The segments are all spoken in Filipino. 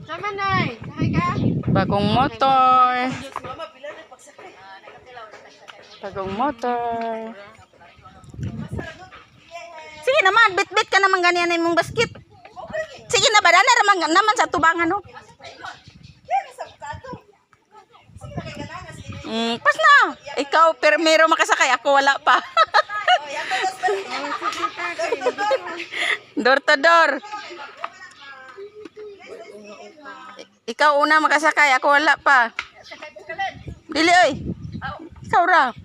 Sama nay. Sakay ka? Bagong motor. Bagong motor. Sige naman, bit-bit ka naman ganyan mong basket. Sige na ba, dana naman sa tubangan, no? Pas na. Ikaw, permero makasakay. Ako wala pa. Door to door. Ikaw una makasakay. Ako wala pa. Dili, oy. Ikaw ra.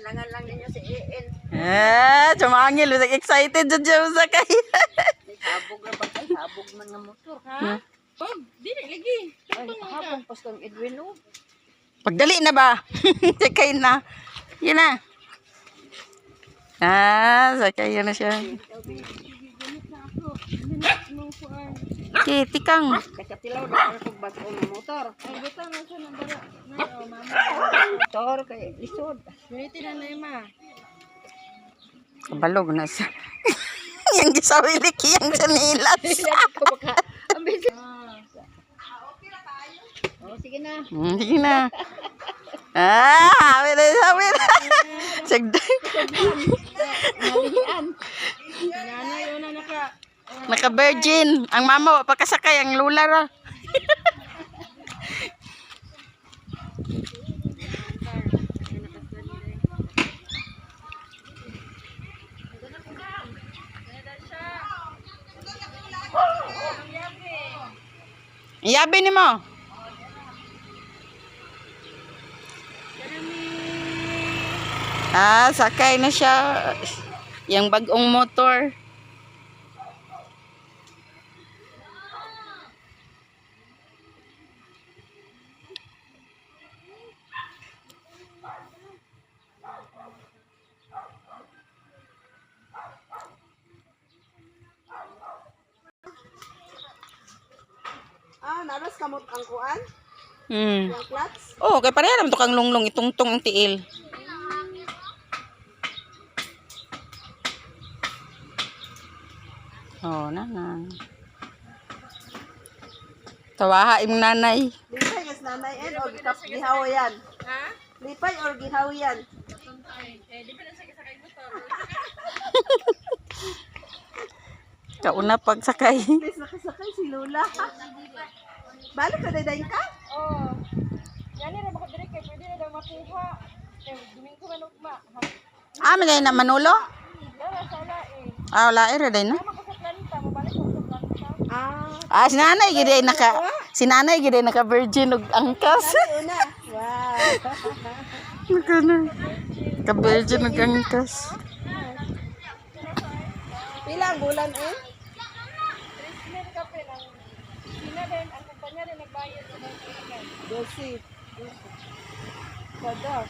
Langan lang ninyo si EN. Sumangil. Excited dyan siya masakay. Habog na ba kayo? Habog man ng motor, ha? Pag, dili lagi. Ay, habog pas kang Edwin, oh. Pagdali na ba? Sakay na. Yun na. Sakay na siya. Okay, tikang. Kakatilaw na ako bago ng motor. Ay, bita na siya ng bara. Motor kay lisod. Ganiti na na ma. Kabalog na siya. Yang gisawili kiyang sanilas. Oh, sige na. Sige na. Hawin na, hawin na. Sagday. Nalian. Nanay, yun na Naka-virgin. Ang mama, pagkasakay, ang lula ra. Iyabi ni mo. Sakay na siya. Yang bagong motor. Naras kamot ang kuan? Yung Clutch? Oh, kay pareha naman to kang lunglong itungtong ang tiil. Oh, nanay. Tawaha imong nanay. Lipay is nanay and or gihaw yan? Ha? Lipay or gihaw yan? Di pa na sa kasakay motor. Kauna pagsakay. Please nakasakay si Lola. Balik ka daday ka? Oo. Yan na baka dire kay pwede na daw makuha. Domingo man ugma. May na Manolo? Dara sa lae. Wala ira day na. Mabalik mo sa planta. Si nanay gid naka virgin og angkas. Una. Wow. Naka virgin og angkas. Pila ang bulan eh? 12. Kada.